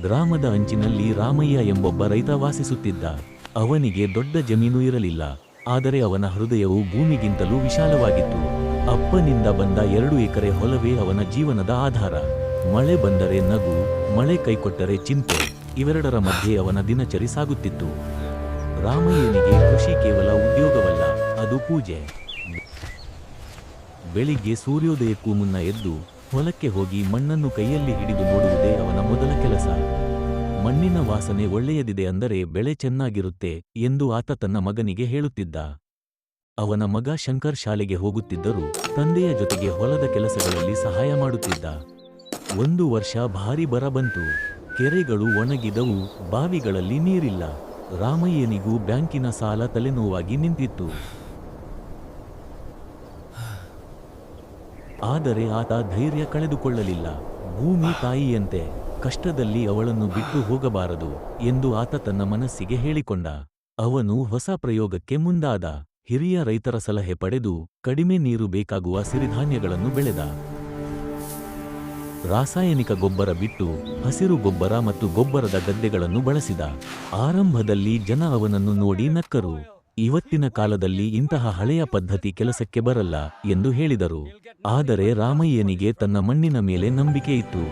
ಗ್ರಾಮದ ಅಂಚಿನಲ್ಲಿ ರಾಮಯ್ಯ ಎಂಬೊಬ್ಬ ರೈತ ವಾಸಿಸುತ್ತಿದ್ದ. ಅವನಿಗೆ ದೊಡ್ಡ ಜಮೀನು ಇರಲಿಲ್ಲ, ಆದರೆ ಅವನ ಹೃದಯವು ಭೂಮಿಗಿಂತಲೂ ವಿಶಾಲವಾಗಿತ್ತು. ಅಪ್ಪನಿಂದ ಬಂದ 2 ಎಕರೆ ಹೊಲವೇ ಅವನ ಜೀವನದ ಆಧಾರ. ಮಳೆ ಬಂದರೆ ನಗು, ಮಳೆ ಕೈಕೊಟ್ಟರೆ ಚಿಂತೆ, ಇವೆರಡರ ಮಧ್ಯೆ ಅವನ ದಿನಚರಿ ಸಾಗುತ್ತಿತ್ತು. ರಾಮಯ್ಯನಿಗೆ ಕೃಷಿ ಕೇವಲ ಉದ್ಯೋಗವಲ್ಲ, ಅದು ಪೂಜೆ. ಬೆಳಿಗ್ಗೆ ಸೂರ್ಯೋದಯಕ್ಕೂ ಮುನ್ನ ಎದ್ದು ಹೊಲಕ್ಕೆ ಹೋಗಿ ಮಣ್ಣನ್ನು ಕೈಯಲ್ಲಿ ಹಿಡಿದು ನೋಡುವುದೇ ಅವನ ಮೊದಲ ಕೆಲಸ. ಮಣ್ಣಿನ ವಾಸನೆ ಒಳ್ಳೆಯದಿದೆ ಅಂದರೆ ಬೆಳೆ ಚೆನ್ನಾಗಿರುತ್ತೆ ಎಂದು ಆತ ತನ್ನ ಮಗನಿಗೆ ಹೇಳುತ್ತಿದ್ದ. ಅವನ ಮಗ ಶಂಕರ್ ಶಾಲೆಗೆ ಹೋಗುತ್ತಿದ್ದರೂ ತಂದೆಯ ಜೊತೆಗೆ ಹೊಲದ ಕೆಲಸಗಳಲ್ಲಿ ಸಹಾಯ ಮಾಡುತ್ತಿದ್ದ. ಒಂದು ವರ್ಷ ಭಾರಿ ಬರ ಬಂತು. ಕೆರೆಗಳು ಒಣಗಿದವು, ಬಾವಿಗಳಲ್ಲಿ ನೀರಿಲ್ಲ. ರಾಮಯ್ಯನಿಗೂ ಬ್ಯಾಂಕಿನ ಸಾಲ ತಲೆನೋವಾಗಿ ನಿಂತಿತ್ತು. ಆದರೆ ಆತ ಧೈರ್ಯ ಕಳೆದುಕೊಳ್ಳಲಿಲ್ಲ. ಭೂಮಿ ತಾಯಿಯಂತೆ, ಕಷ್ಟದಲ್ಲಿ ಅವಳನ್ನು ಬಿಟ್ಟು ಹೋಗಬಾರದು ಎಂದು ಆತ ತನ್ನ ಮನಸ್ಸಿಗೆ ಹೇಳಿಕೊಂಡ. ಅವನು ಹೊಸ ಪ್ರಯೋಗಕ್ಕೆ ಮುಂದಾದ. ಹಿರಿಯ ರೈತರ ಸಲಹೆ ಪಡೆದು ಕಡಿಮೆ ನೀರು ಬೇಕಾಗುವ ಸಿರಿಧಾನ್ಯಗಳನ್ನು ಬೆಳೆದ. ರಾಸಾಯನಿಕ ಗೊಬ್ಬರ ಬಿಟ್ಟು ಹಸಿರು ಗೊಬ್ಬರ ಮತ್ತು ಗೊಬ್ಬರದ ಗದ್ದೆಗಳನ್ನು ಬಳಸಿದ. ಆರಂಭದಲ್ಲಿ ಜನ ಅವನನ್ನು ನೋಡಿ ನಕ್ಕರು. ಇವತ್ತಿನ ಕಾಲದಲ್ಲಿ ಇಂತಹ ಹಳೆಯ ಪದ್ಧತಿ ಕೆಲಸಕ್ಕೆ ಬರಲ್ಲ ಎಂದು ಹೇಳಿದರು. ಆದರೆ ರಾಮಯ್ಯನಿಗೆ ತನ್ನ ಮಣ್ಣಿನ ಮೇಲೆ ನಂಬಿಕೆ ಇತ್ತು.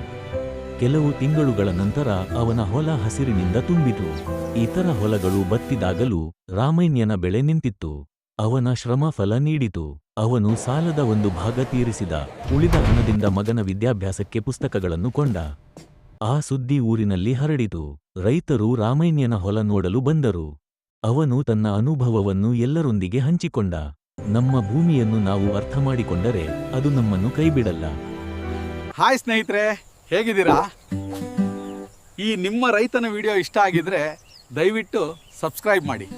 ಕೆಲವು ತಿಂಗಳುಗಳ ನಂತರ ಅವನ ಹೊಲ ಹಸಿರಿನಿಂದ ತುಂಬಿತು. ಇತರ ಹೊಲಗಳು ಬತ್ತಿದಾಗಲೂ ರಾಮಯ್ಯನ ಬೆಳೆ ನಿಂತಿತ್ತು. ಅವನ ಶ್ರಮ ಫಲ ನೀಡಿತು. ಅವನು ಸಾಲದ ಒಂದು ಭಾಗ ತೀರಿಸಿದ. ಉಳಿದ ಹಣದಿಂದ ಮಗನ ವಿದ್ಯಾಭ್ಯಾಸಕ್ಕೆ ಪುಸ್ತಕಗಳನ್ನು ಕೊಂಡ. ಆ ಸುದ್ದಿ ಊರಿನಲ್ಲಿ ಹರಡಿತು. ರೈತರು ರಾಮಯ್ಯನ ಹೊಲ ನೋಡಲು ಬಂದರು. ಅವನು ತನ್ನ ಅನುಭವವನ್ನು ಎಲ್ಲರೊಂದಿಗೆ ಹಂಚಿಕೊಂಡ. ನಮ್ಮ ಭೂಮಿಯನ್ನು ನಾವು ಅರ್ಥ ಮಾಡಿಕೊಂಡರೆ ಅದು ನಮ್ಮನ್ನು ಕೈಬಿಡಲ್ಲ. ಹಾಯ್ ಸ್ನೇಹಿತರೆ, ಹೇಗಿದ್ದೀರಾ? ಈ ನಿಮ್ಮ ರೈತನ ವಿಡಿಯೋ ಇಷ್ಟ ಆಗಿದ್ರೆ ದಯವಿಟ್ಟು ಸಬ್ಸ್ಕ್ರೈಬ್ ಮಾಡಿ.